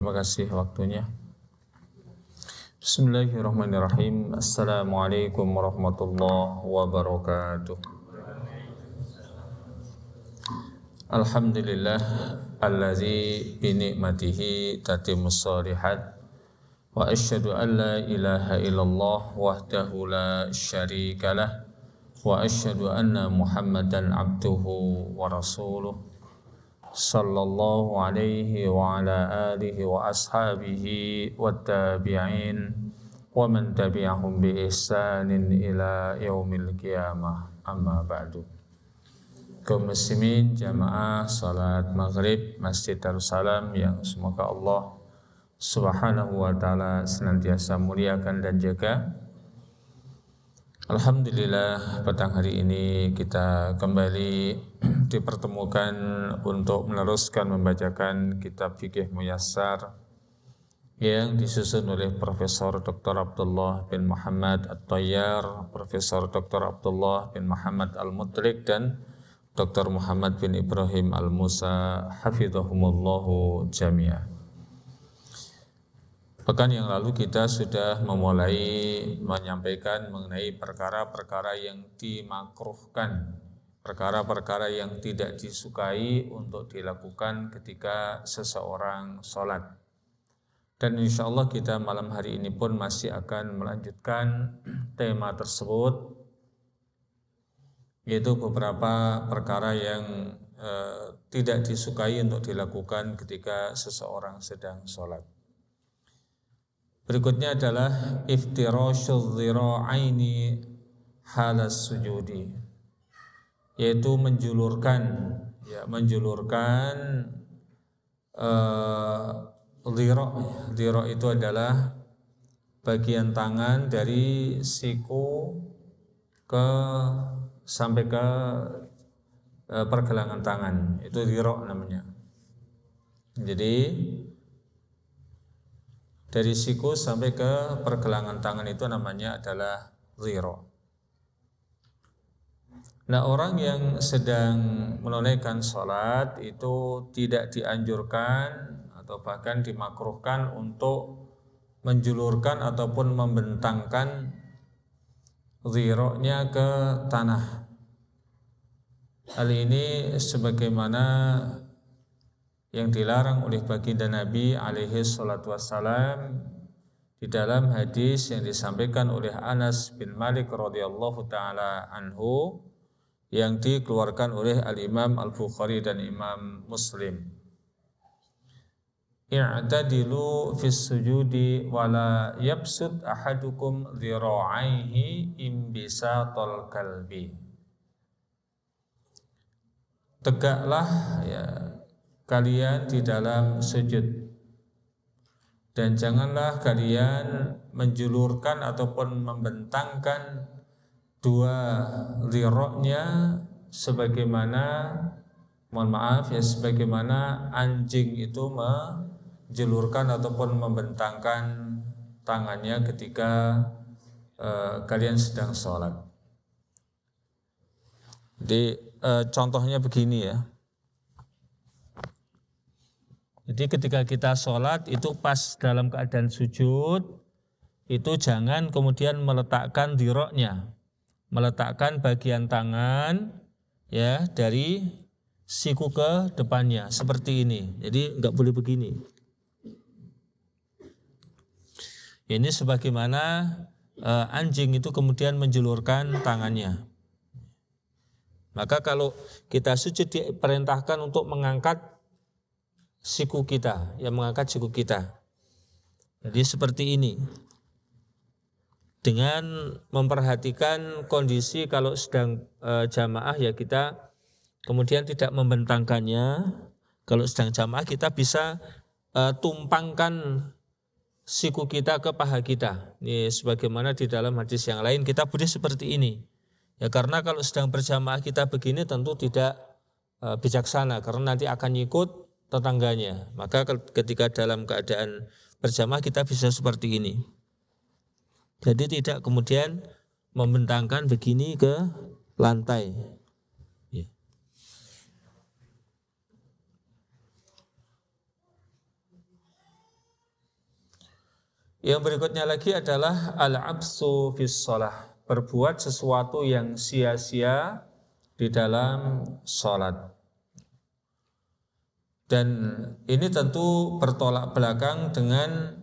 Terima kasih waktunya. Bismillahirrahmanirrahim. Assalamualaikum warahmatullahi wabarakatuh. Alhamdulillah allazi bi ni'matihi tatimmus shalihat wa asyhadu an la ilaha illallah wahdahu la syarikalah wa asyhadu anna Muhammadan abduhu wa rasuluh sallallahu alaihi wa ala alihi wa ashabihi wa tabi'in wa man tabi'ahum bi ihsanin ila yaumil qiyamah, amma ba'du. Kaum muslimin jamaah salat maghrib Masjid Darussalam yang semoga Allah subhanahu wa ta'ala senantiasa muliakan dan jaga. Alhamdulillah, petang hari ini kita kembali dipertemukan untuk meneruskan membacakan kitab Fiqih Muyassar yang disusun oleh Profesor Dr. Abdullah bin Muhammad At-Tayyar, Profesor Dr. Abdullah bin Muhammad Al-Mutlik, dan Dr. Muhammad bin Ibrahim Al-Musa hafizahumullahu jami'ah. Pekan yang lalu kita sudah memulai menyampaikan mengenai perkara-perkara yang dimakruhkan, perkara-perkara yang tidak disukai untuk dilakukan ketika seseorang sholat. Dan insya Allah kita malam hari ini pun masih akan melanjutkan tema tersebut, yaitu beberapa perkara yang tidak disukai untuk dilakukan ketika seseorang sedang sholat. Berikutnya adalah iftirashul dhira'aini halas sujudi, yaitu menjulurkan dhira' itu adalah bagian tangan dari siku sampai ke pergelangan tangan, itu dhira' namanya. Jadi dari siku sampai ke pergelangan tangan itu namanya adalah dhira'. Nah, orang yang sedang menunaikan sholat itu tidak dianjurkan atau bahkan dimakruhkan untuk menjulurkan ataupun membentangkan dhira'-nya ke tanah. Hal ini sebagaimana yang dilarang oleh baginda Nabi alaihi salatu wassalam di dalam hadis yang disampaikan oleh Anas bin Malik radhiyallahu taala anhu yang dikeluarkan oleh Al-Imam Al-Bukhari dan Imam Muslim. I'tadilu fis sujudi wala yabsut ahadukum dhira'aihi imbisatal kalbi. Tegaklah kalian di dalam sujud, dan janganlah kalian menjulurkan ataupun membentangkan dua dhira'-nya sebagaimana anjing itu menjulurkan ataupun membentangkan tangannya ketika kalian sedang sholat. Jadi contohnya begini ya. Jadi ketika kita sholat itu pas dalam keadaan sujud, itu jangan kemudian meletakkan dhira'-nya, meletakkan bagian tangan ya dari siku ke depannya seperti ini. Jadi enggak boleh begini. Ini sebagaimana anjing itu kemudian menjulurkan tangannya. Maka kalau kita sujud diperintahkan untuk mengangkat siku kita, mengangkat siku kita. Jadi seperti ini. Dengan memperhatikan kondisi kalau sedang jamaah ya kita kemudian tidak membentangkannya. Kalau sedang jamaah kita bisa tumpangkan siku kita ke paha kita. Ini sebagaimana di dalam hadis yang lain kita boleh seperti ini. Ya karena kalau sedang berjamaah kita begini tentu tidak bijaksana karena nanti akan ngikut tetangganya. Maka ketika dalam keadaan berjamaah kita bisa seperti ini. Jadi tidak kemudian membentangkan begini ke lantai. Ya. Yang berikutnya lagi adalah al-absu fis shalah, berbuat sesuatu yang sia-sia di dalam salat. Dan ini tentu bertolak belakang dengan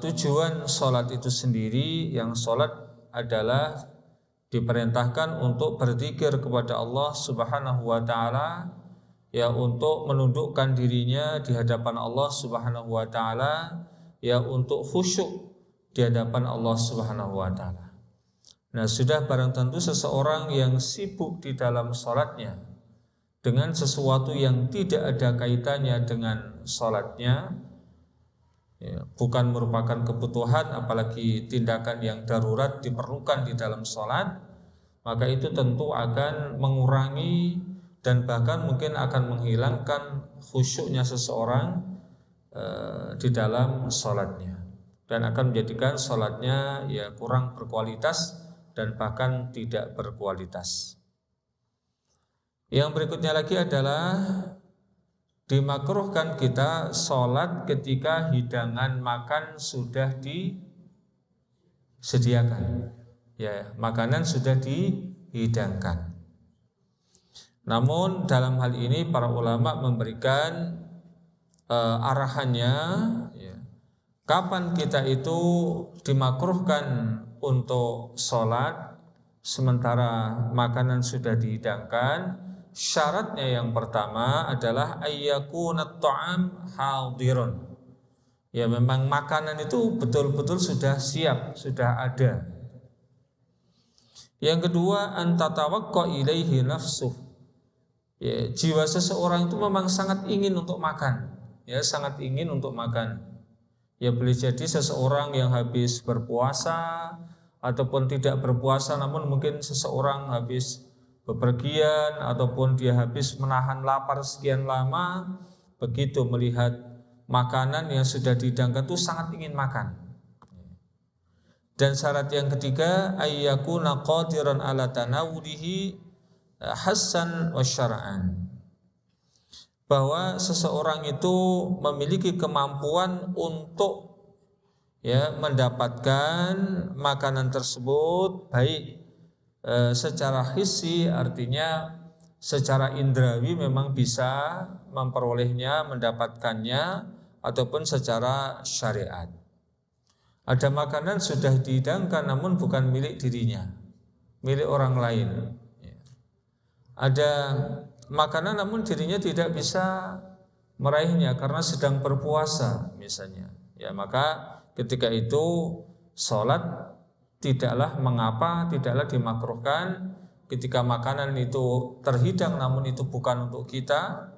tujuan salat itu sendiri, yang salat adalah diperintahkan untuk berzikir kepada Allah Subhanahu wa taala, ya, untuk menundukkan dirinya di hadapan Allah Subhanahu wa taala, ya, untuk khusyuk di hadapan Allah Subhanahu wa taala. Nah, sudah barang tentu seseorang yang sibuk di dalam salatnya dengan sesuatu yang tidak ada kaitannya dengan salatnya, ya, bukan merupakan kebutuhan, apalagi tindakan yang darurat diperlukan di dalam salat, maka itu tentu akan mengurangi dan bahkan mungkin akan menghilangkan khusyuknya seseorang di dalam salatnya, dan akan menjadikan salatnya ya kurang berkualitas dan bahkan tidak berkualitas. Yang berikutnya lagi adalah dimakruhkan kita sholat ketika hidangan makan sudah disediakan, ya, makanan sudah dihidangkan. Namun dalam hal ini para ulama memberikan arahannya, ya, kapan kita itu dimakruhkan untuk sholat sementara makanan sudah dihidangkan. Syaratnya yang pertama adalah ayyakunat ta'am hadirun, ya, memang makanan itu betul-betul sudah siap, sudah ada. Yang kedua, antatawaqqa ilaihi nafsuh, ya, jiwa seseorang itu memang sangat ingin untuk makan, ya, sangat ingin untuk makan. Ya, boleh jadi seseorang yang habis berpuasa ataupun tidak berpuasa, namun mungkin seseorang habis bepergian ataupun dia habis menahan lapar sekian lama, begitu melihat makanan yang sudah dihidangkan itu sangat ingin makan. Dan syarat yang ketiga, ayyakuna qadiran ala tanawulihi hasan wa syara'an, bahwa seseorang itu memiliki kemampuan untuk, ya, mendapatkan makanan tersebut baik secara hissi, artinya secara indrawi memang bisa memperolehnya, mendapatkannya, ataupun secara syariat. Ada makanan sudah dihidangkan namun bukan milik dirinya, milik orang lain. Ada makanan namun dirinya tidak bisa meraihnya karena sedang berpuasa misalnya, ya, maka ketika itu sholat tidaklah mengapa, tidaklah dimakruhkan ketika makanan itu terhidang namun itu bukan untuk kita,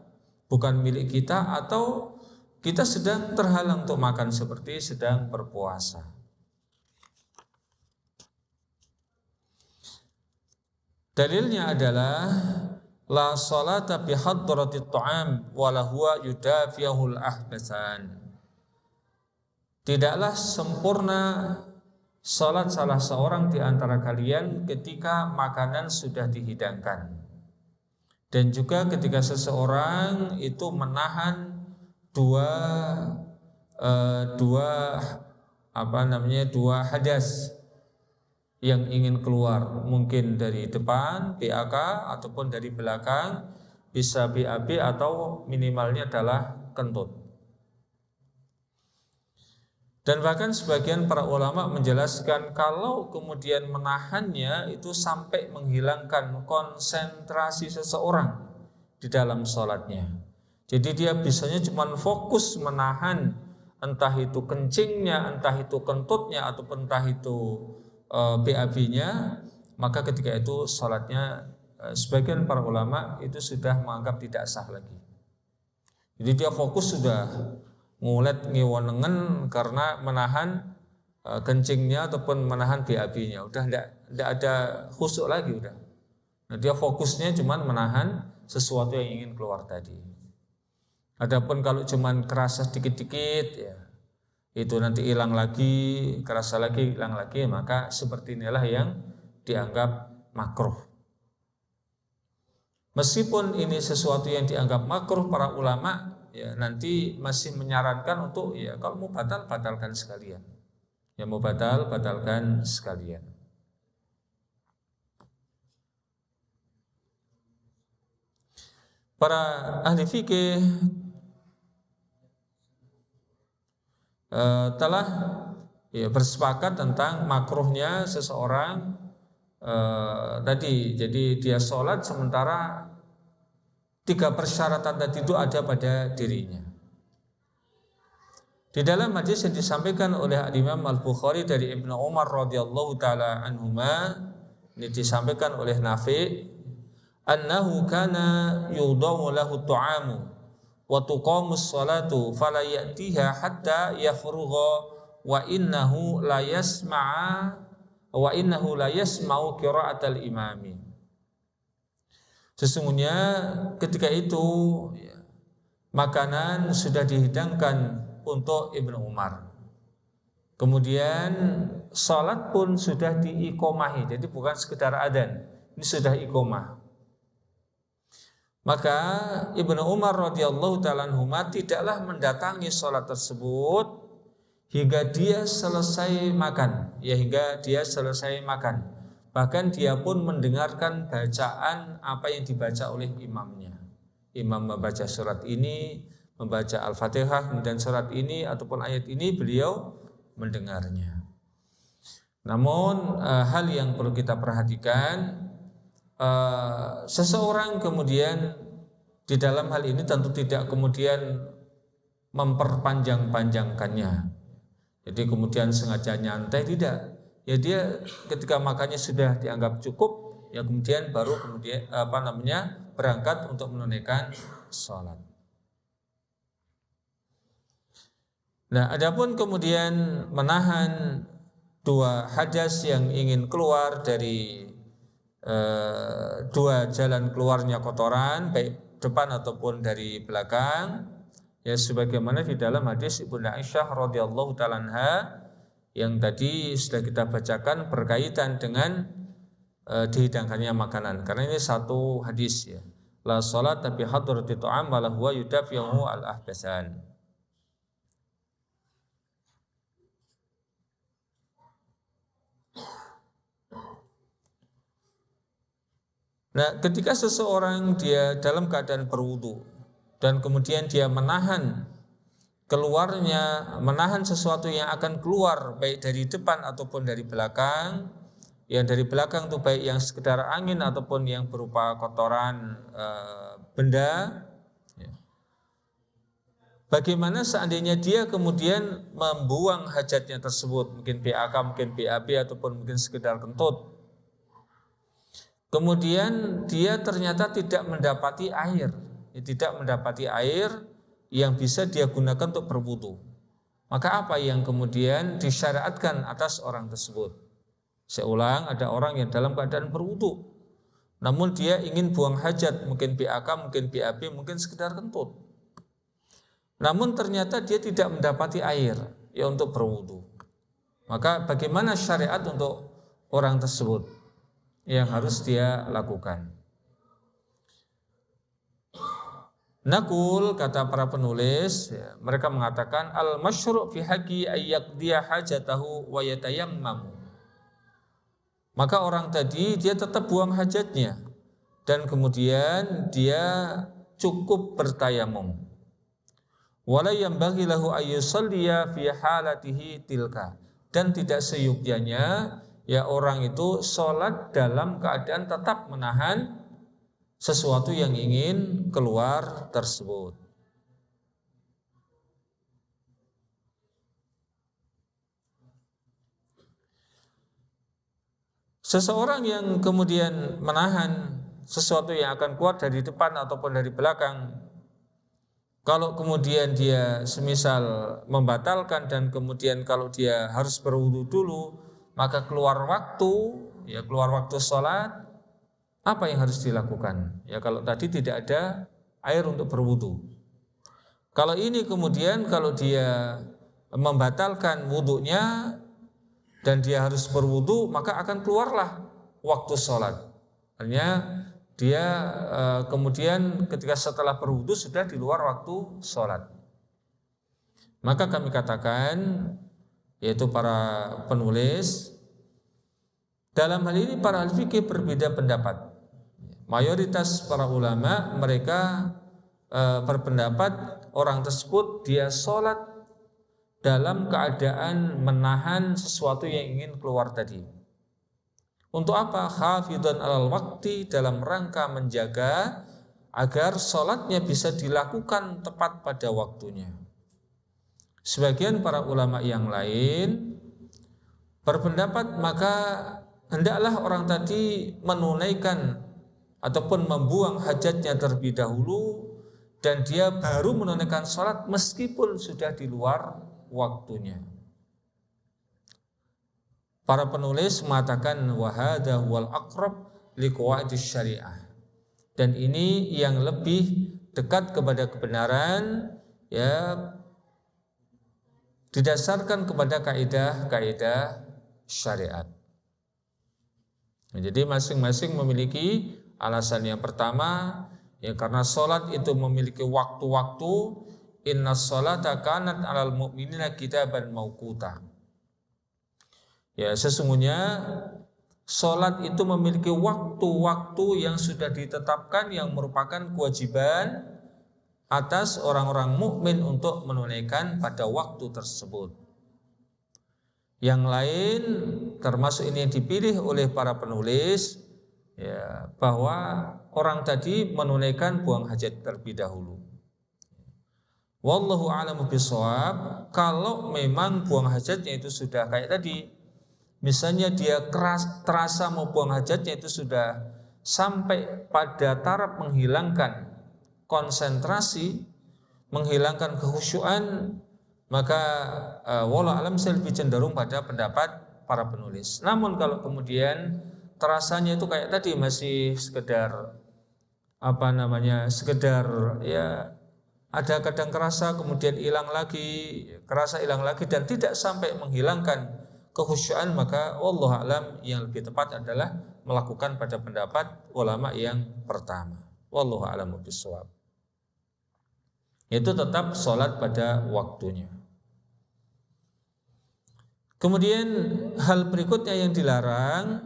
bukan milik kita, atau kita sedang terhalang untuk makan seperti sedang berpuasa. Dalilnya adalah la salata bi hadratit ta'am wala huwa yudafiyahul ahbasan. Tidaklah sempurna salat salah seorang di antara kalian ketika makanan sudah dihidangkan, dan juga ketika seseorang itu menahan dua hadas yang ingin keluar, mungkin dari depan BAK ataupun dari belakang, bisa BAB atau minimalnya adalah kentut. Dan bahkan sebagian para ulama menjelaskan kalau kemudian menahannya itu sampai menghilangkan konsentrasi seseorang di dalam sholatnya. Jadi dia bisanya cuma fokus menahan entah itu kencingnya, entah itu kentutnya, ataupun entah itu BAB-nya, maka ketika itu sholatnya sebagian para ulama itu sudah menganggap tidak sah lagi. Jadi dia fokus sudah ngulet ngiwonengen karena menahan kencingnya ataupun menahan BAB-nya, udah tidak ada khusyuk lagi udah. Nah, dia fokusnya cuma menahan sesuatu yang ingin keluar tadi. Adapun kalau cuma kerasa dikit-dikit, ya itu nanti hilang lagi, kerasa lagi, hilang lagi, maka seperti inilah yang dianggap makruh. Meskipun ini sesuatu yang dianggap makruh, para ulama ya nanti masih menyarankan untuk ya kalau mau batalkan sekalian. Ya mau batalkan sekalian. Para ahli fikih telah ya bersepakat tentang makruhnya seseorang tadi, jadi dia sholat sementara 3 persyaratan tadi itu ada pada dirinya. Di dalam hadis yang disampaikan oleh Imam Al-Bukhari dari Ibnu Umar radhiyallahu taala anhuma, ini disampaikan oleh Nafi, annahu kana yudawu lahu ta'amu wa tuqamus salatu fala ya'tiha hatta yafrugha wa innahu la yasma'u qira'atal imami. Sesungguhnya ketika itu ya, makanan sudah dihidangkan untuk Ibnu Umar. Kemudian salat pun sudah diikomahi, jadi bukan sekedar adzan, ini sudah iqomah. Maka Ibnu Umar radhiyallahu ta'ala anhuma tidaklah mendatangi salat tersebut hingga dia selesai makan, Bahkan dia pun mendengarkan bacaan apa yang dibaca oleh imamnya. Imam membaca surat ini, membaca Al-Fatihah, kemudian surat ini ataupun ayat ini beliau mendengarnya. Namun hal yang perlu kita perhatikan, seseorang kemudian di dalam hal ini tentu tidak kemudian memperpanjang-panjangkannya. Jadi kemudian sengaja nyantai, tidak. Ya dia ketika makannya sudah dianggap cukup, ya kemudian baru berangkat untuk menunaikan sholat. Nah, adapun kemudian menahan 2 hadas yang ingin keluar dari 2 jalan keluarnya kotoran, baik depan ataupun dari belakang, ya sebagaimana di dalam hadis Ibunda Aisyah radhiyallahu ta'ala anha yang tadi sudah kita bacakan berkaitan dengan dihidangkannya makanan. Karena ini satu hadis ya. La salat bi hadrati ta'am wa huwa yudafi'u al-ahbasan. Nah, ketika seseorang dia dalam keadaan berwudu dan kemudian dia menahan sesuatu yang akan keluar baik dari depan ataupun dari belakang. Yang dari belakang itu baik yang sekedar angin ataupun yang berupa kotoran benda. Bagaimana seandainya dia kemudian membuang hajatnya tersebut, mungkin PAK, mungkin BAB ataupun mungkin sekedar kentut. Kemudian dia ternyata tidak mendapati air yang bisa dia gunakan untuk berwudu. Maka apa yang kemudian disyariatkan atas orang tersebut? Saya ulang, ada orang yang dalam keadaan berwudu, namun dia ingin buang hajat, mungkin BAK, mungkin BAB, mungkin sekedar kentut. Namun ternyata dia tidak mendapati air ya untuk berwudu. Maka bagaimana syariat untuk orang tersebut yang harus dia lakukan? Nakul, kata para penulis, ya, mereka mengatakan al-masyru' fi haqqi ayyaqdiya hajatahu wa yatayammam. Maka orang tadi dia tetap buang hajatnya dan kemudian dia cukup bertayamum. Wala yanbaghi lahu ayyusalliya fi halatihi tilka. Dan tidak seyukyanya ya orang itu sholat dalam keadaan tetap menahan sesuatu yang ingin keluar tersebut. Seseorang yang kemudian menahan sesuatu yang akan keluar dari depan ataupun dari belakang, kalau kemudian dia semisal membatalkan dan kemudian kalau dia harus berwudu dulu, maka keluar waktu sholat, apa yang harus dilakukan? Ya kalau tadi tidak ada air untuk berwudu. Kalau ini kemudian kalau dia membatalkan wudunya dan dia harus berwudu, maka akan keluarlah waktu sholat. Artinya dia kemudian ketika setelah berwudu sudah di luar waktu sholat. Maka kami katakan, yaitu para penulis, dalam hal ini para ahli fikih berbeda pendapat. Mayoritas para ulama mereka berpendapat orang tersebut dia sholat dalam keadaan menahan sesuatu yang ingin keluar tadi. Untuk apa? Hafidhan alal waktu, dalam rangka menjaga agar sholatnya bisa dilakukan tepat pada waktunya. Sebagian para ulama yang lain berpendapat maka hendaklah orang tadi menunaikan ataupun membuang hajatnya terlebih dahulu dan dia baru menunaikan sholat meskipun sudah di luar waktunya. Para penulis mengatakan wahada wal aqrab liqawaidis syariah, dan ini yang lebih dekat kepada kebenaran, ya, didasarkan kepada kaidah-kaidah syariat. Jadi masing-masing memiliki alasan. Yang pertama, ya karena sholat itu memiliki waktu-waktu. Inna sholata kanat alal mu'minina kitaban mauquta. Ya, sesungguhnya sholat itu memiliki waktu-waktu yang sudah ditetapkan yang merupakan kewajiban atas orang-orang mukmin untuk menunaikan pada waktu tersebut. Yang lain termasuk ini yang dipilih oleh para penulis, ya, bahwa orang tadi menunaikan buang hajat terlebih dahulu. Wallahu a'lamu bishawab. Kalau memang buang hajatnya itu sudah kayak tadi, misalnya dia terasa mau buang hajatnya itu sudah sampai pada taraf menghilangkan konsentrasi, menghilangkan kekhusyuan, maka wallahu a'lam saya lebih cenderung pada pendapat para penulis. Namun kalau kemudian terasanya itu kayak tadi masih sekedar sekedar ya ada kadang kerasa kemudian hilang lagi, kerasa hilang lagi dan tidak sampai menghilangkan kekhusyuan, maka wallahu a'lam yang lebih tepat adalah melakukan pada pendapat ulama yang pertama. Wallahu a'lamu bishawab. Itu tetap sholat pada waktunya. Kemudian hal berikutnya yang dilarang,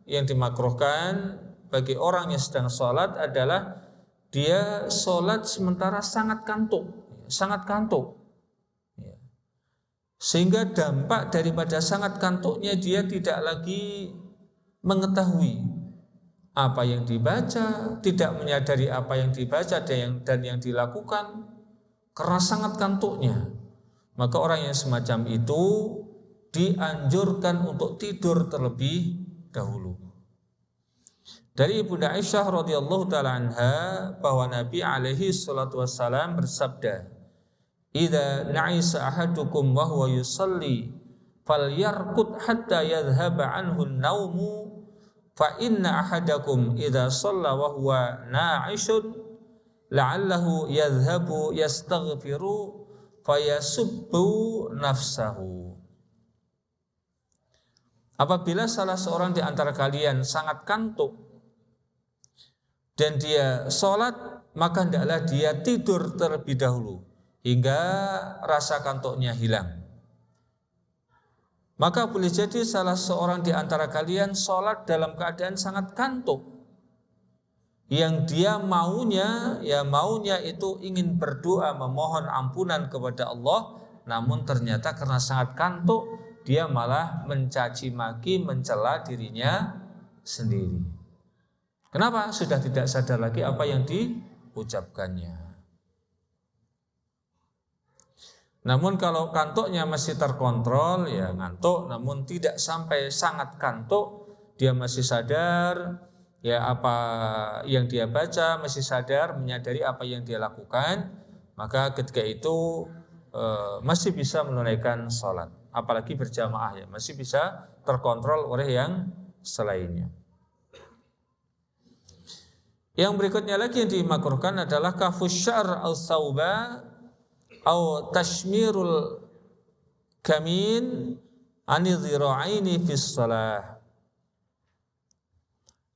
yang dimakruhkan bagi orang yang sedang sholat adalah dia sholat sementara sangat kantuk. Sehingga dampak daripada sangat kantuknya dia tidak lagi mengetahui apa yang dibaca, tidak menyadari apa yang dibaca dan yang dilakukan karena sangat kantuknya. Maka orang yang semacam itu dianjurkan untuk tidur terlebih dahulu. Dari Ibunda Aisyah radhiyallahu taala anha bahwa Nabi alaihi salatu wassalam bersabda, "Idza na'isa ahadukum wa huwa yusalli falyarqud hatta yadhhaba anhu an-naumu fa inna ahadakum idza shalla wa huwa na'ishun la'allahu yadhhabu yastaghfiru fayasubbu nafsahu." Apabila salah seorang di antara kalian sangat kantuk dan dia sholat, maka hendaklah dia tidur terlebih dahulu hingga rasa kantuknya hilang. Maka boleh jadi salah seorang di antara kalian sholat dalam keadaan sangat kantuk, yang dia maunya itu ingin berdoa memohon ampunan kepada Allah, namun ternyata karena sangat kantuk dia malah mencaci maki, mencela dirinya sendiri. Kenapa? Sudah tidak sadar lagi apa yang diucapkannya. Namun kalau kantuknya masih terkontrol, ya ngantuk, namun tidak sampai sangat kantuk, dia masih sadar ya apa yang dia baca, masih sadar, menyadari apa yang dia lakukan, maka ketika itu masih bisa menunaikan sholat, apalagi berjamaah, ya masih bisa terkontrol oleh yang selainnya. Yang berikutnya lagi yang dimakruhkan adalah kafus syar' al-thawba atau tashmirul kamin anidhira'aini fis shalah,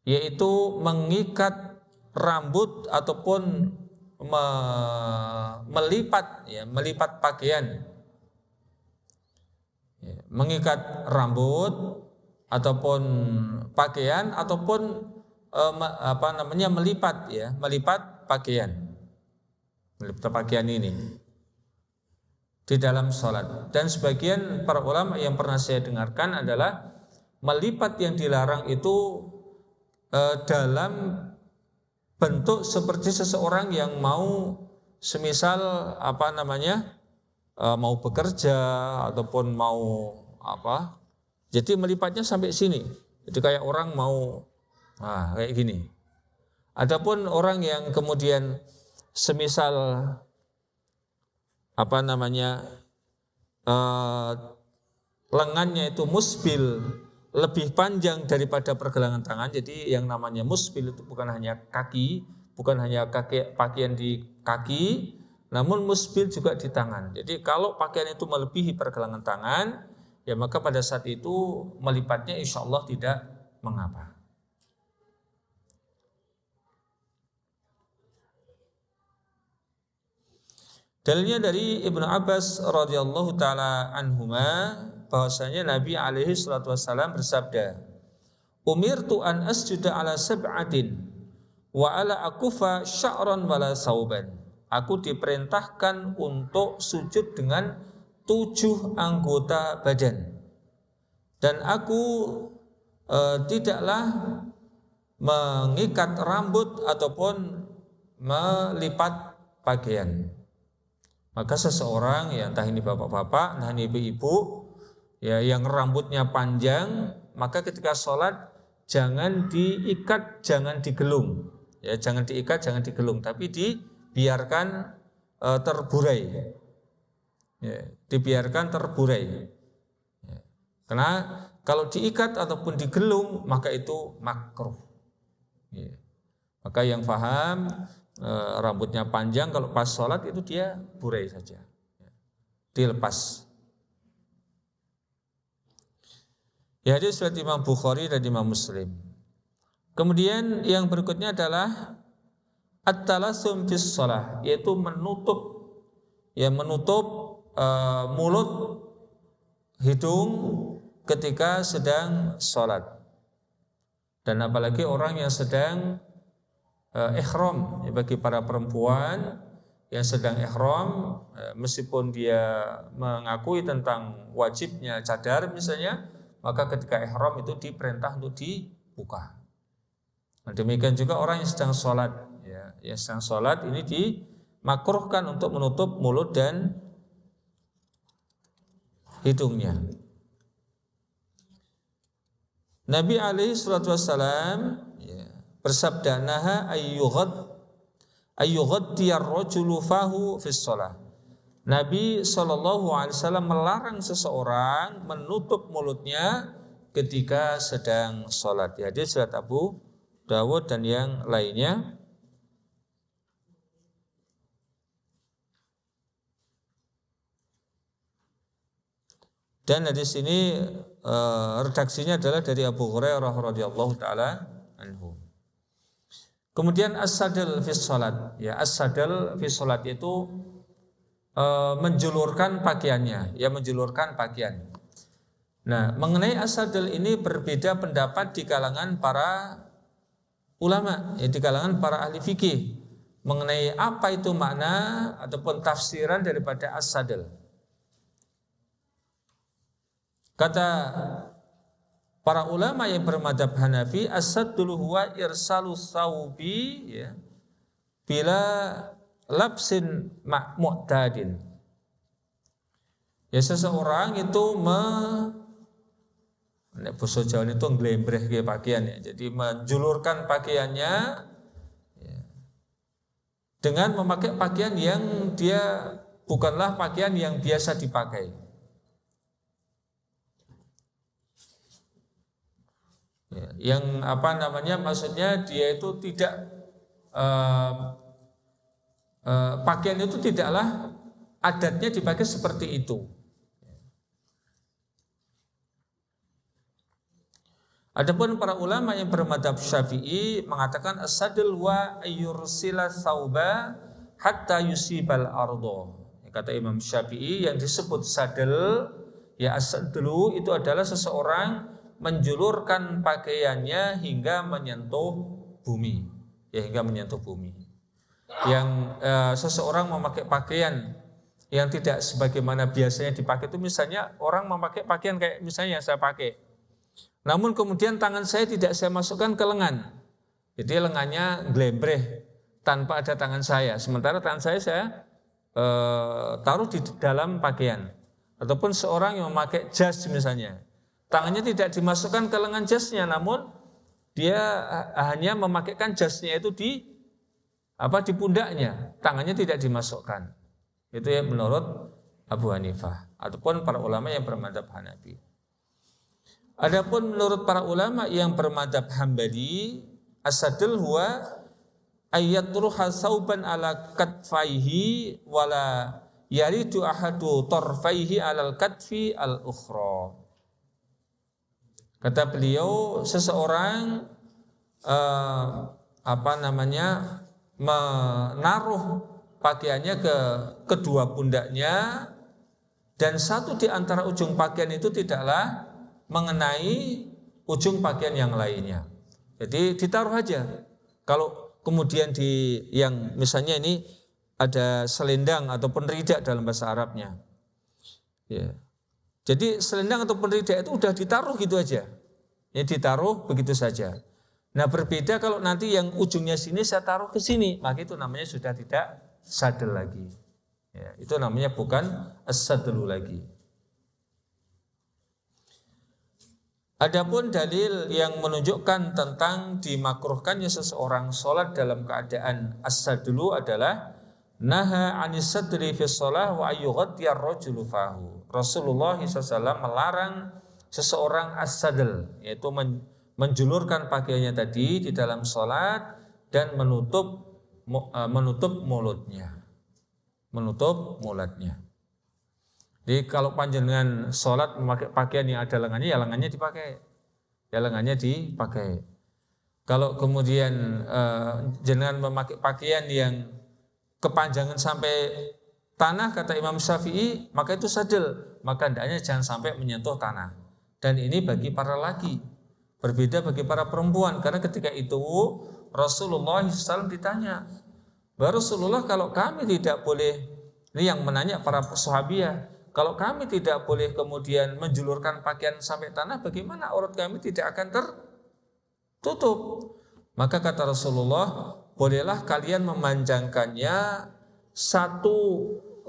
yaitu mengikat rambut ataupun melipat, ya, melipat pakaian, ya, mengikat rambut ataupun pakaian ataupun melipat, ya, melipat pakaian ini di dalam sholat. Dan sebagian para ulama yang pernah saya dengarkan adalah melipat yang dilarang itu dalam bentuk seperti seseorang yang mau semisal mau bekerja ataupun mau jadi melipatnya sampai sini. Jadi kayak orang mau kayak gini. Adapun orang yang kemudian semisal lengannya itu musbil, lebih panjang daripada pergelangan tangan. Jadi yang namanya musbil itu bukan hanya pakaian di kaki, namun musbil juga di tangan. Jadi kalau pakaian itu melebihi pergelangan tangan, ya maka pada saat itu melipatnya insya Allah tidak mengapa. Dalilnya dari Ibnu Abbas radhiyallahu taala anhuma bahwasanya Nabi alaihi salatu wasallam bersabda, "Umirtu an asjuda ala sab'atin wa ala akufa sya'ran wala sauban." Aku diperintahkan untuk sujud dengan 7 anggota badan. Dan aku tidaklah mengikat rambut ataupun melipat pakaian. Maka seseorang, ya entah ini bapak-bapak, entah ini ibu-ibu, ya yang rambutnya panjang, maka ketika sholat jangan diikat, jangan digelung, ya jangan diikat, jangan digelung, tapi dibiarkan terburai, ya, dibiarkan terburai. Ya. Karena kalau diikat ataupun digelung maka itu makruh. Ya. Maka yang paham rambutnya panjang kalau pas sholat itu dia burai saja, dilepas. Ya, hadis riwayat Imam Bukhari dan Imam Muslim. Kemudian yang berikutnya adalah at-talassum fis shalah, yaitu menutup mulut, hidung ketika sedang sholat. Dan apalagi orang yang sedang ihram, ya, bagi para perempuan yang sedang ihram, meskipun dia mengakui tentang wajibnya cadar misalnya, maka ketika ihram itu diperintah untuk dibuka. Nah, demikian juga orang yang sedang sholat, ya, yang sedang sholat ini dimakruhkan untuk menutup mulut dan hidungnya. Nabi alaihi salatu wassalam bersabda, naha ayyughattiyar rajulu fahu fis shalah. Nabi SAW melarang seseorang menutup mulutnya ketika sedang sholat. Ya, hadis riwayat Abu Dawud dan yang lainnya. Dan hadis ini redaksinya adalah dari Abu Hurairah radhiyallahu taala anhu. Kemudian as-sadal fi shalat, ya, as-sadal fi shalat itu menjulurkan pakaiannya, ya, menjulurkan pakaian. Nah, mengenai as-sadal ini berbeda pendapat di kalangan para ulama, ya, di kalangan para ahli fikih mengenai apa itu makna ataupun tafsiran daripada as-sadal. Kata para ulama yang bermadzhab Hanafi, as-saddul huwa irsalu thawbi, ya, bila labsin mu'tadin. Ya, seseorang itu basa Jawa itu nglembreh ke pakaian, ya. Jadi menjulurkan pakaiannya, ya, dengan memakai pakaian yang dia bukanlah pakaian yang biasa dipakai. Ya, yang maksudnya dia itu tidak pakaian itu tidaklah adatnya dipakai seperti itu. Adapun para ulama yang bermadzhab Syafi'i mengatakan as-sadl wa ayyursila thawba hatta yusibal ardo. Kata Imam Syafi'i yang disebut sadl, ya as-sadlu itu adalah seseorang menjulurkan pakaiannya hingga menyentuh bumi, ya hingga menyentuh bumi. Yang seseorang memakai pakaian yang tidak sebagaimana biasanya dipakai itu, misalnya orang memakai pakaian kayak misalnya yang saya pakai, namun kemudian tangan saya tidak saya masukkan ke lengan, jadi lengannya glembreh tanpa ada tangan saya, sementara tangan saya taruh di dalam pakaian. Ataupun seorang yang memakai jas misalnya, tangannya tidak dimasukkan ke lengan jasnya, namun dia hanya memakaikan jasnya itu di pundaknya, tangannya tidak dimasukkan. Itu ya menurut Abu Hanifah ataupun para ulama yang bermadzhab Hanafi. Adapun menurut para ulama yang bermadzhab Hambali, as-sadl huwa ayatruha sauban ala katfaihi wala yaridu ahadu torfaihi alal katfi al-ukhra. Kata beliau, seseorang menaruh pakaiannya ke kedua pundaknya dan satu di antara ujung pakaian itu tidaklah mengenai ujung pakaian yang lainnya. Jadi ditaruh aja. Kalau kemudian yang misalnya ini ada selendang ataupun ridak dalam bahasa Arabnya, ya. Jadi selendang ataupun ridak itu udah ditaruh gitu aja, ya ditaruh begitu saja. Nah berbeda kalau nanti yang ujungnya sini saya taruh ke sini, maka itu namanya sudah tidak sadl lagi. Ya, itu namanya bukan as-sadlu lagi. Adapun dalil yang menunjukkan tentang dimakruhkannya seseorang sholat dalam keadaan as-sadlu adalah naha anis sadri fi shalah wa ayyughattiyar rajulu fahu. Rasulullah SAW melarang seseorang as-sadl, yaitu menjulurkan pakaiannya tadi di dalam sholat dan menutup mulutnya. Jadi kalau panjenengan sholat memakai pakaian yang ada lengannya, ya lengannya dipakai. Kalau kemudian jenengan memakai pakaian yang kepanjangan sampai tanah, kata Imam Syafi'i, maka itu sadl, maka hendaknya jangan sampai menyentuh tanah. Dan ini bagi para laki, berbeda bagi para perempuan, karena ketika itu Rasulullah SAW ditanya, Rasulullah, kalau kami tidak boleh, ini yang menanya para sahabiah, kalau kami tidak boleh kemudian menjulurkan pakaian sampai tanah, bagaimana aurat kami tidak akan tertutup? Maka kata Rasulullah, bolehlah kalian memanjangkannya satu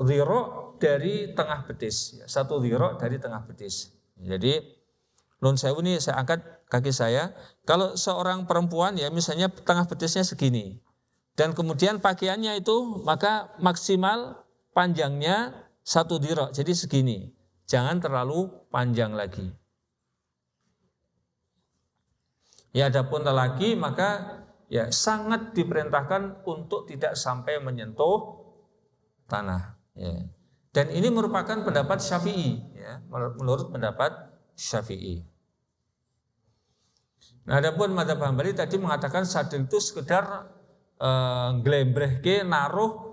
dhira' dari tengah betis, satu dhira' dari tengah betis. Jadi nun sewu ini saya angkat kaki saya. Kalau seorang perempuan ya misalnya tengah betisnya segini, dan kemudian pakaiannya itu maka maksimal panjangnya satu dhira', jadi segini, jangan terlalu panjang lagi. Ya adapun lelaki maka ya sangat diperintahkan untuk tidak sampai menyentuh tanah. Ya. Dan ini merupakan pendapat Syafi'i, ya, menurut pendapat Syafi'i. Nah, adapun madzhab Hambali tadi mengatakan sadl itu sekedar glembrehke naruh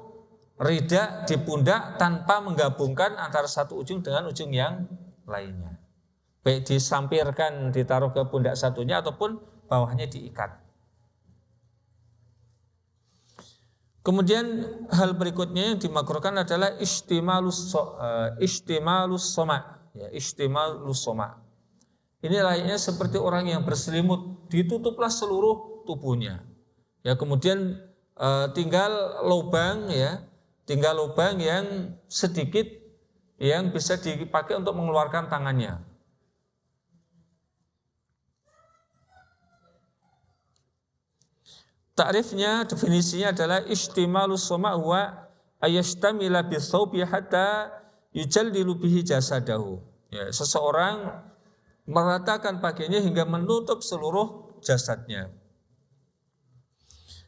ridak di pundak tanpa menggabungkan antara satu ujung dengan ujung yang lainnya. Baik disampirkan, ditaruh ke pundak satunya ataupun bawahnya diikat. Kemudian hal berikutnya yang dimakruhkan adalah istimalus soma. Ya, istimalus soma. Ini layaknya seperti orang yang berselimut, ditutuplah seluruh tubuhnya. Ya, kemudian tinggal lubang yang sedikit yang bisa dipakai untuk mengeluarkan tangannya. Ta'rifnya, definisinya adalah istimalus soma huwa ayastamila bisawbi hatta yujallilu bihi jasadahu. Ya, seseorang meratakan pakaiannya hingga menutup seluruh jasadnya.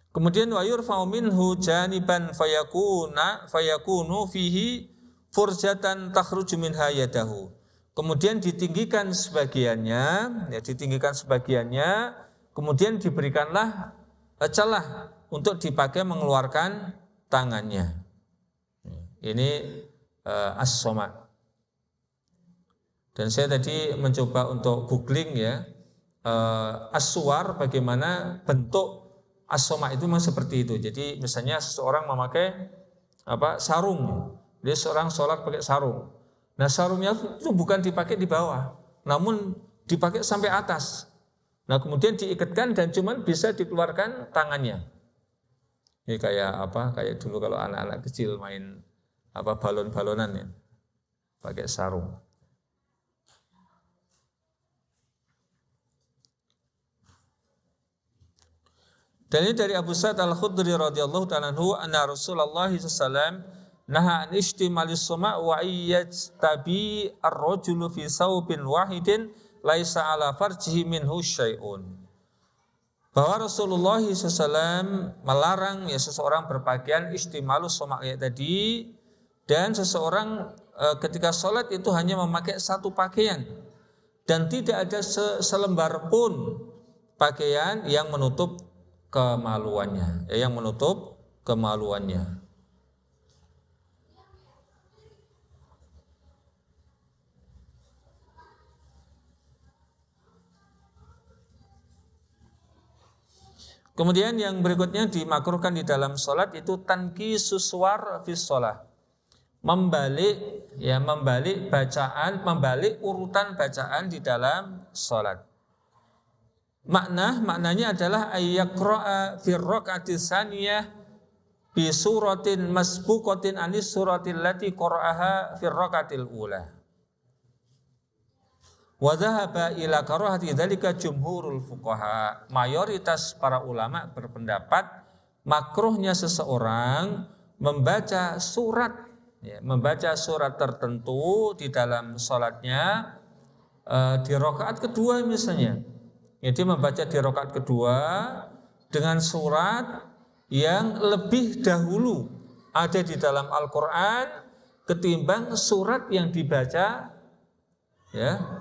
Kemudian wa yurfa'u minhu janiban fayakunu fihi furjatan takhruju minha yadahu. kemudian ditinggikan sebagiannya, kemudian diberikanlah celah untuk dipakai mengeluarkan tangannya. Ini as-soma. Dan saya tadi mencoba untuk googling ya, as-suwar, bagaimana bentuk as-soma itu memang seperti itu. Jadi misalnya seseorang memakai sarung, dia seorang sholat pakai sarung. Nah sarungnya itu bukan dipakai di bawah, namun dipakai sampai atas. Nah kemudian diikatkan dan cuman bisa dikeluarkan tangannya. Ini kayak dulu kalau anak-anak kecil main balon-balonan ya, pakai sarung. Dan ini dari Abu Sa'id Al-Khudri radhiyallahu ta'ala anhu, anna Rasulullah SAW naha an ishtimalis suma wa tabi ar-rajulu fi saubin wahidin laisa ala farjihi minhu syai'un. Bahwa Rasulullah SAW melarang seseorang berpakaian istimalus suma tadi, dan seseorang ketika sholat itu hanya memakai satu pakaian dan tidak ada selembar pun pakaian yang menutup kemaluannya, Kemudian yang berikutnya dimakruhkan di dalam sholat itu tankisus suwar fi sholat, membalik urutan bacaan di dalam sholat. Maknanya adalah ayyaqra'a fi raq'ati tsaniyah bi suratin masbuqatin anis suratil lati qara'aha fi raq'atil ula. Wa dhahaba ila karahati dzalika jumhurul fuqaha. Mayoritas para ulama berpendapat makruhnya seseorang membaca surat tertentu di dalam salatnya di rakaat kedua misalnya. Jadi membaca di rakaat kedua dengan surat yang lebih dahulu ada di dalam Al-Quran ketimbang surat yang dibaca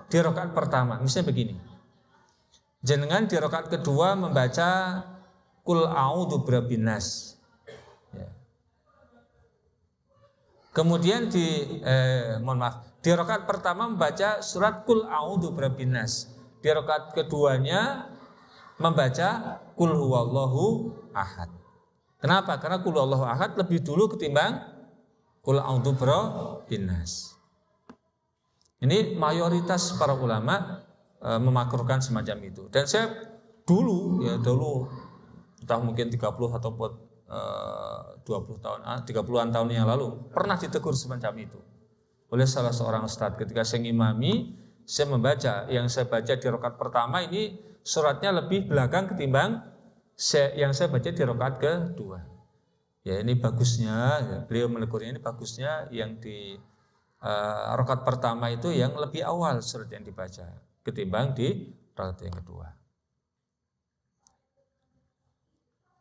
di rakaat pertama. Misalnya begini, jenengan di rakaat kedua membaca Qul a'udzu birabbin nas. Kemudian di rakaat pertama membaca surat Qul a'udzu birabbin nas. Di rakaat keduanya membaca Qul huwallahu ahad. Kenapa? Karena Qul huwallahu ahad lebih dulu ketimbang Qul a'udzu birabbin nas. Ini mayoritas para ulama memakruhkan semacam itu. Dan saya dulu entah mungkin 30 ataupun 20 tahun, 30-an tahun yang lalu pernah ditegur semacam itu oleh salah seorang ustadz ketika saya ngimami. Saya membaca, yang saya baca di rakaat pertama ini suratnya lebih belakang ketimbang yang saya baca di rakaat kedua. Ya ini bagusnya, beliau menegurnya, ini bagusnya yang di rakaat pertama itu yang lebih awal surat yang dibaca ketimbang di rakaat yang kedua.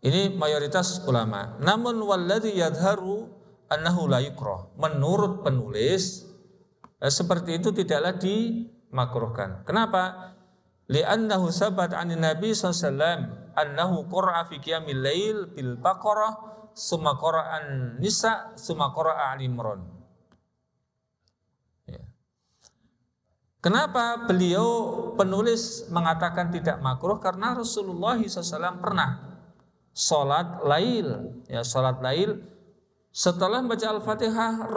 Ini mayoritas ulama. Namun walladzi yadharu annahu la yukrah. Menurut penulis seperti itu tidaklah dimakruhkan. Kenapa? Li'annahu sabat 'anin Nabi sallallahu alaihi wasallam annahu qara'a fi qiyamil lail bil Baqarah summa qara'an Nisa summa qara'a Al-Imran. Kenapa beliau penulis mengatakan tidak makruh? Karena Rasulullah SAW pernah sholat lail setelah membaca Al-Fatihah,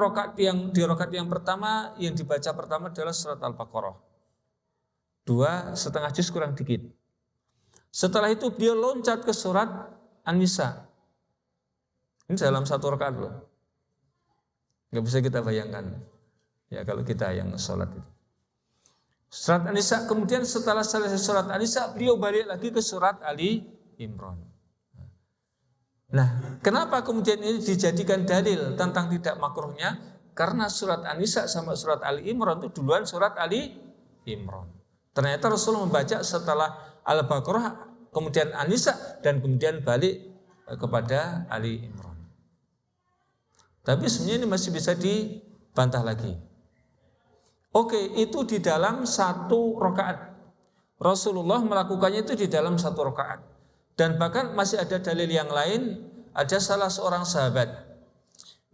di rakaat yang pertama yang dibaca pertama adalah surat Al-Baqarah. 2,5 juz kurang dikit. Setelah itu beliau loncat ke surat An-Nisa. Ini dalam satu rakaat loh. Gak bisa kita bayangkan. Ya kalau kita yang sholat itu. Surat An-Nisa, kemudian setelah selesai surat An-Nisa, beliau balik lagi ke surat Ali Imran. Nah, kenapa kemudian ini dijadikan dalil tentang tidak makruhnya? Karena surat An-Nisa sama surat Ali Imran itu duluan surat Ali Imran. Ternyata Rasul membaca setelah Al-Baqarah, kemudian An-Nisa, dan kemudian balik kepada Ali Imran. Tapi sebenarnya ini masih bisa dibantah lagi. Oke, itu di dalam satu rakaat. Rasulullah melakukannya itu di dalam satu rakaat. Dan bahkan masih ada dalil yang lain, ada salah seorang sahabat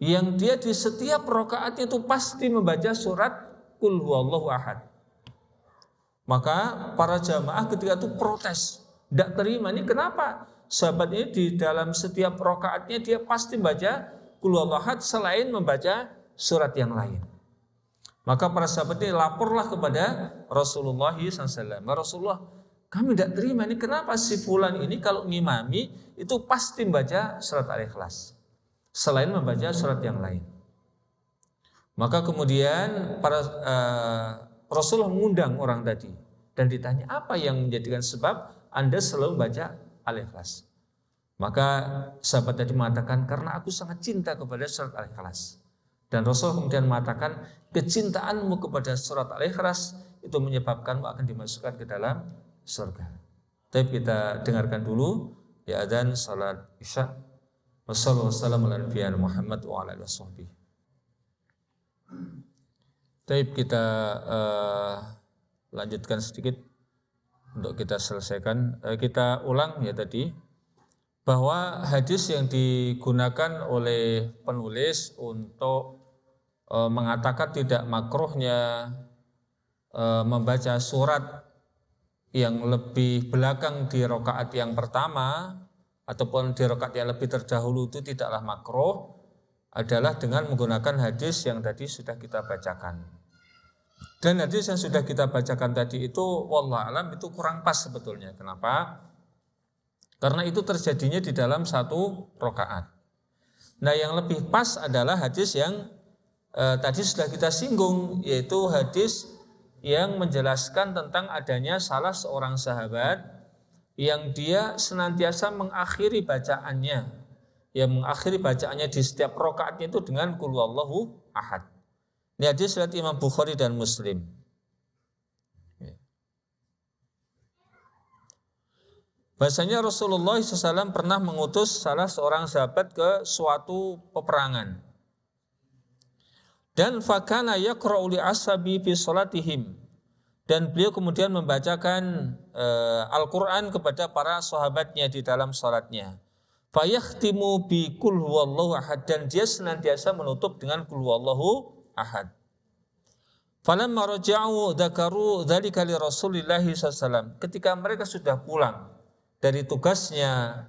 yang dia di setiap rakaat itu pasti membaca surat Qul huwallahu ahad. Maka para jamaah ketika itu protes, tidak terima, ini kenapa sahabat ini di dalam setiap rakaatnya dia pasti membaca Qul huwallahu ahad selain membaca surat yang lain. Maka para sahabat ini laporlah kepada Rasulullah SAW. Rasulullah, kami tidak terima ini, kenapa si fulan ini kalau ngimami itu pasti membaca surat Al-Ikhlas selain membaca surat yang lain. Maka kemudian Rasulullah mengundang orang tadi dan ditanya, apa yang menjadikan sebab Anda selalu membaca Al-Ikhlas? Maka sahabat tadi mengatakan, karena aku sangat cinta kepada surat Al-Ikhlas. Dan Rasul kemudian mengatakan, kecintaanmu kepada surat Al-Ikhlas itu menyebabkanmu akan dimasukkan ke dalam surga. Tapi kita dengarkan dulu ya adzan salat Isya. Wassalamualaikum warahmatullahi wabarakatuh. Tapi kita lanjutkan sedikit untuk kita selesaikan. Kita ulang ya tadi bahwa hadis yang digunakan oleh penulis untuk mengatakan tidak makruhnya membaca surat yang lebih belakang di rakaat yang pertama ataupun di rakaat yang lebih terdahulu itu tidaklah makruh adalah dengan menggunakan hadis yang tadi sudah kita bacakan. Dan hadis yang sudah kita bacakan tadi itu wallahu alam itu kurang pas sebetulnya. Kenapa? Karena itu terjadinya di dalam satu rakaat. Nah, yang lebih pas adalah hadis yang tadi sudah kita singgung, yaitu hadis yang menjelaskan tentang adanya salah seorang sahabat yang dia senantiasa mengakhiri bacaannya, di setiap rakaatnya itu dengan Qul huwallahu ahad. Ini hadis riwayat Imam Bukhari dan Muslim. Bahasanya Rasulullah SAW pernah mengutus salah seorang sahabat ke suatu peperangan. Dan fakana yaqra'u li ashabi fi salatihim, dan beliau kemudian membacakan Al-Qur'an kepada para sahabatnya di dalam salatnya. Fayakhtimu bi qul huwallahu ahad, dan dia senantiasa menutup dengan qul huwallahu ahad. Falamma raja'u dzakaru dzalika li Rasulillah sallallahu. Ketika mereka sudah pulang dari tugasnya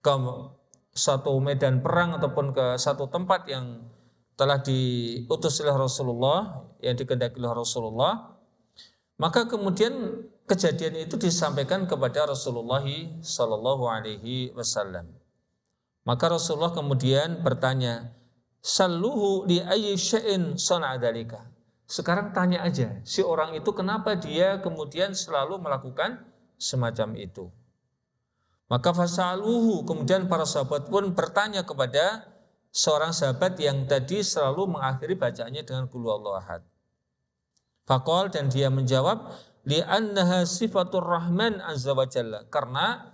ke satu medan perang ataupun ke satu tempat yang telah diutus oleh Rasulullah, yang dikehendaki oleh Rasulullah, maka kemudian kejadian itu disampaikan kepada Rasulullah sallallahu alaihi wasallam. Maka Rasulullah kemudian bertanya, "Salluhu li ayyi syai'in sana'a dzalika." Sekarang tanya aja, si orang itu kenapa dia kemudian selalu melakukan semacam itu. Maka fasaluhu, kemudian para sahabat pun bertanya kepada seorang sahabat yang tadi selalu mengakhiri bacaannya dengan Qul huwallahu ahad. Faqal, dan dia menjawab, li'annaha sifatur rahman azza wa jalla, karena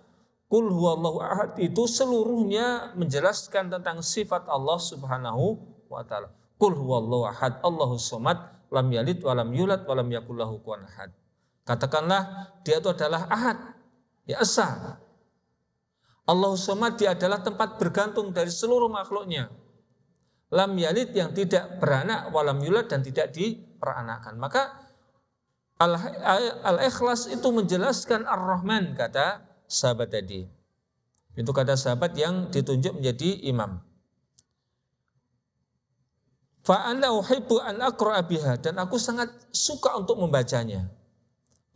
Qul huwallahu ahad itu seluruhnya menjelaskan tentang sifat Allah subhanahu wa ta'ala. Qul huwallahu ahad, Allahus samad, lam yalid walam yulad walam yakul lahu kufuwan ahad. Katakanlah dia itu adalah ahad, ya esa. Allahus samad, dia adalah tempat bergantung dari seluruh makhluknya. Lam yalid, yang tidak beranak, walam yulad, dan tidak diperanakkan. Maka Al-Ikhlas itu menjelaskan Ar-Rahman, kata sahabat tadi. Itu kata sahabat yang ditunjuk menjadi imam. Fa ana uhibbu an aqra'a biha, dan aku sangat suka untuk membacanya.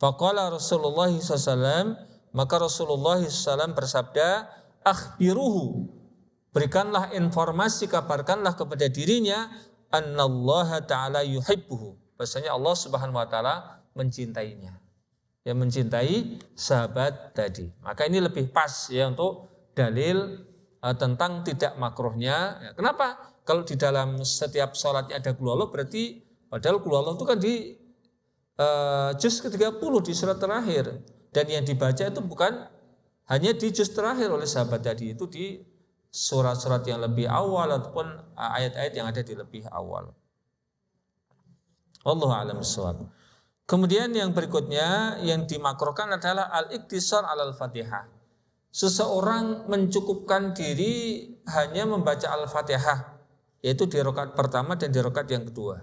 Faqala Rasulullah SAW, maka Rasulullah SAW bersabda, akhbiruhu, berikanlah informasi, kabarkanlah kepada dirinya, annallaha ta'ala yuhibbuhu, bahasanya Allah subhanahu wa ta'ala mencintainya, yang mencintai sahabat tadi. Maka ini lebih pas ya untuk dalil tentang tidak makruhnya. Ya, kenapa? Kalau di dalam setiap sholatnya ada Qul huwallahu, berarti padahal Qul huwallahu itu kan di juz ke-30 di surat terakhir. Dan yang dibaca itu bukan hanya di juz terakhir oleh sahabat tadi, itu di surat-surat yang lebih awal ataupun ayat-ayat yang ada di lebih awal. Wallahu a'lam bishawab. Kemudian yang berikutnya yang dimakruhkan adalah al-iktisar 'alal Fatihah. Seseorang mencukupkan diri hanya membaca Al-Fatihah, yaitu di rakaat pertama dan di rakaat yang kedua.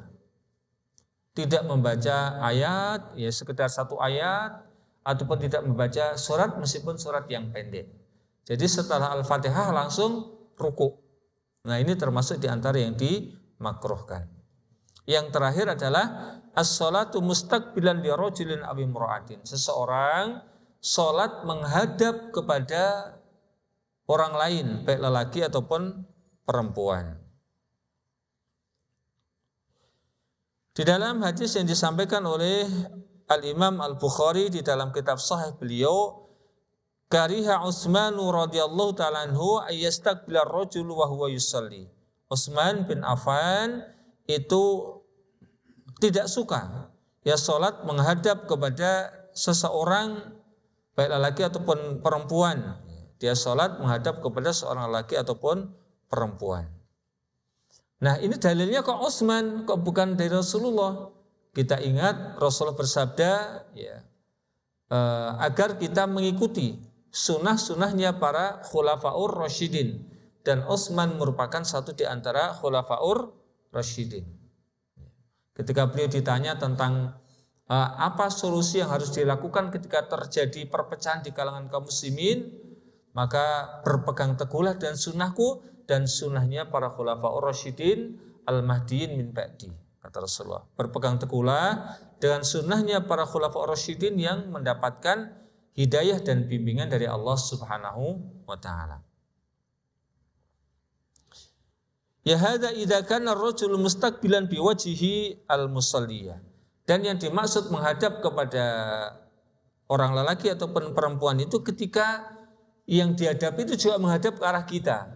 Tidak membaca ayat, ya sekedar satu ayat, ataupun tidak membaca surat meskipun surat yang pendek. Jadi setelah Al-Fatihah langsung ruku. Nah ini termasuk di antara yang dimakruhkan. Yang terakhir adalah as-salatu mustaqbilan li rajulin aw imra'atin. Seseorang salat menghadap kepada orang lain, baik lelaki ataupun perempuan. Di dalam hadis yang disampaikan oleh Al-Imam Al-Bukhari di dalam kitab Sahih beliau, kariha Utsmanu radhiyallahu ta'ala anhu ayyastaqbila ar-rajulu wa huwa yusalli. Utsman bin Affan itu tidak suka ya salat menghadap kepada seseorang baik lelaki ataupun perempuan. Dia salat menghadap kepada seorang lelaki ataupun perempuan. Nah, ini dalilnya kok Utsman, kok bukan dari Rasulullah? Kita ingat Rasulullah bersabda ya, agar kita mengikuti sunnah-sunnahnya para khulafaur rasyidin, dan Utsman merupakan satu di antara khulafaur rasyidin. Ketika beliau ditanya tentang apa solusi yang harus dilakukan ketika terjadi perpecahan di kalangan kaum muslimin, maka berpegang teguhlah dan sunnahku dan sunnahnya para khulafaur rasyidin al-mahdiyin min ba'di, kata Rasulullah. Berpegang teguhlah dengan sunnahnya para khulafaur rasyidin yang mendapatkan hidayah dan bimbingan dari Allah Subhanahu wa taala. Ya hadza idza kana ar-rajulu mustaqbilan biwajhihi al-musalliyah. Dan yang dimaksud menghadap kepada orang lelaki ataupun perempuan itu ketika yang dihadapi itu juga menghadap ke arah kita.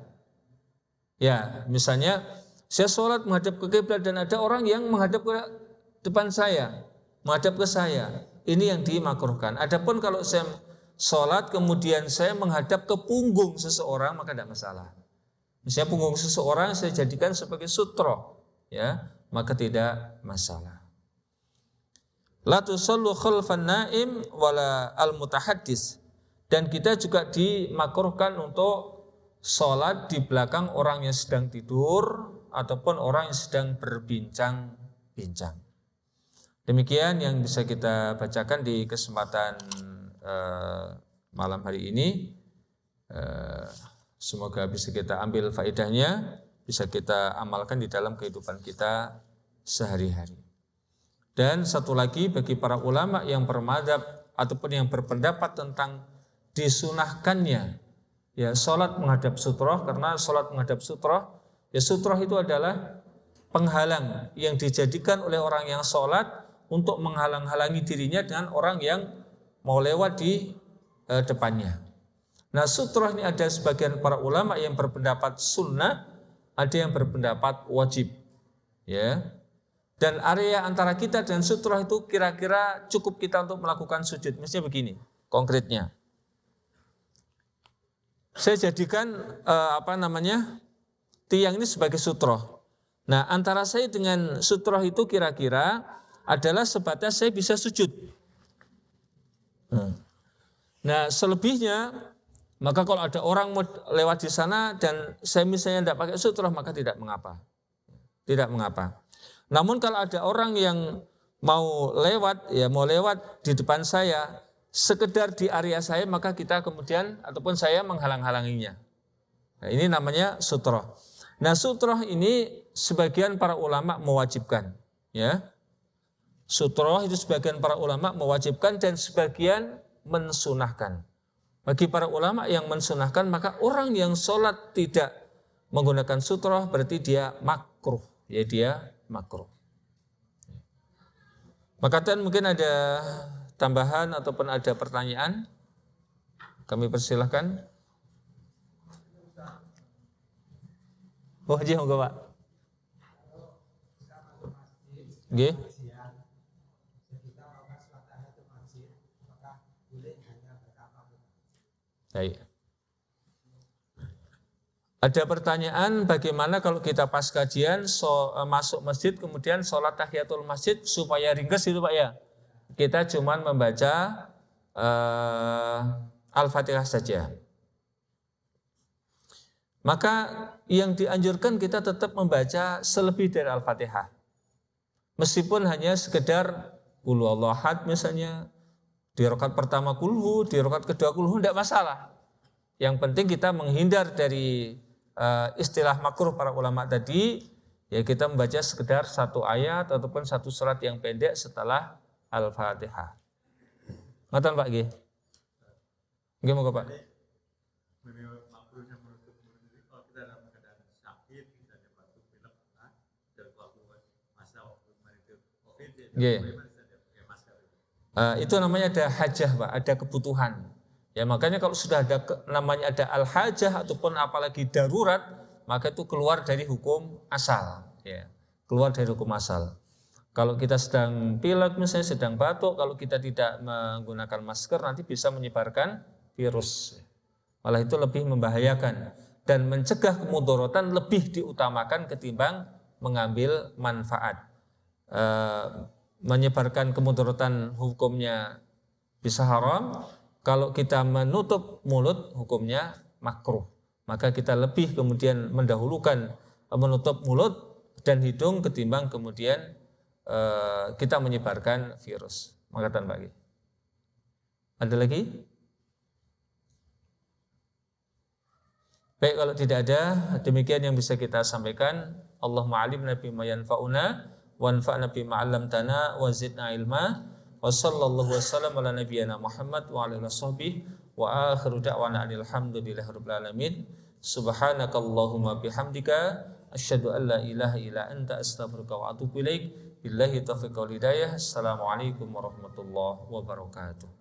Ya, misalnya saya sholat menghadap ke kiblat dan ada orang yang menghadap ke depan saya, menghadap ke saya. Ini yang dimakruhkan. Adapun kalau saya sholat kemudian saya menghadap ke punggung seseorang, maka tidak masalah. Misalnya punggung seseorang saya jadikan sebagai sutra, ya, maka tidak masalah. La tusallu khalfan naim wala al-mutahaddis. Dan kita juga dimakruhkan untuk sholat di belakang orang yang sedang tidur ataupun orang yang sedang berbincang-bincang. Demikian yang bisa kita bacakan di kesempatan malam hari ini. Semoga bisa kita ambil faedahnya, bisa kita amalkan di dalam kehidupan kita sehari-hari. Dan satu lagi bagi para ulama yang bermadzhab ataupun yang berpendapat tentang disunahkannya ya salat menghadap sutroh, karena salat menghadap sutroh, ya sutroh itu adalah penghalang yang dijadikan oleh orang yang salat untuk menghalang-halangi dirinya dengan orang yang mau lewat di depannya. Nah, sutroh ini ada sebagian para ulama yang berpendapat sunnah, ada yang berpendapat wajib. Ya. Dan area antara kita dan sutroh itu kira-kira cukup kita untuk melakukan sujud. Misalnya begini, konkretnya. Saya jadikan tiang ini sebagai sutroh. Nah, antara saya dengan sutroh itu kira-kira adalah sebatas saya bisa sujud. Nah, selebihnya maka kalau ada orang mau lewat di sana dan saya misalnya tidak pakai sutroh, maka tidak mengapa. Tidak mengapa. Namun kalau ada orang yang mau lewat di depan saya, sekedar di area saya, maka kita kemudian ataupun saya menghalang-halanginya. Nah, ini namanya sutroh. Nah, sutroh ini sebagian para ulama mewajibkan, ya. Sutroh itu sebagian para ulama mewajibkan dan sebagian mensunahkan. Bagi para ulama yang mensunahkan, maka orang yang sholat tidak menggunakan sutroh berarti dia makruh, ya dia makruh. Maka mungkin ada tambahan ataupun ada pertanyaan, kami persilahkan. Oh, iya, enggak Pak. Nggih. Baik. Ada pertanyaan, bagaimana kalau kita pas kajian masuk masjid kemudian sholat tahiyatul masjid supaya ringkas itu Pak ya? Kita cuman membaca Al-Fatihah saja. Maka yang dianjurkan kita tetap membaca selebih dari Al-Fatihah. Meskipun hanya sekedar Qul huwallahu ahad misalnya, di rakaat pertama kulhu, di rakaat kedua kulhu, tidak masalah. Yang penting kita menghindar dari istilah makruh para ulama tadi, ya kita membaca sekedar satu ayat ataupun satu surat yang pendek setelah Al-Fatihah. Ngatan Pak G? Gimana Pak? Itu namanya ada hajah Pak, ada kebutuhan. Ya makanya kalau sudah ada namanya ada al-hajah ataupun apalagi darurat, maka itu keluar dari hukum asal. Ya, keluar dari hukum asal. Kalau kita sedang pilek misalnya, sedang batuk, kalau kita tidak menggunakan masker nanti bisa menyebarkan virus. Malah itu lebih membahayakan dan mencegah kemudorotan lebih diutamakan ketimbang mengambil manfaat. Menyebarkan kemudorotan hukumnya bisa haram. Kalau kita menutup mulut hukumnya makruh. Maka kita lebih kemudian mendahulukan menutup mulut dan hidung ketimbang kemudian kita menyebarkan virus. Makatan Pak. Ada lagi? Baik, kalau tidak ada, demikian yang bisa kita sampaikan. Allahumma alimna bima yanfa'una wanfa'na bima 'allamtana wa zidna ilma. Wa sallallahu wasallam ala nabiyyina Muhammad wa ala alihi washabbihi wa akhiru da'wana alhamdulillahi rabbil alamin. Subhanakallahumma bihamdika asyhadu an la ilaha illa anta astaghfiruka wa atubu ilaik. Billahi taufiq wal hidayah. Assalamualaikum warahmatullahi wabarakatuh.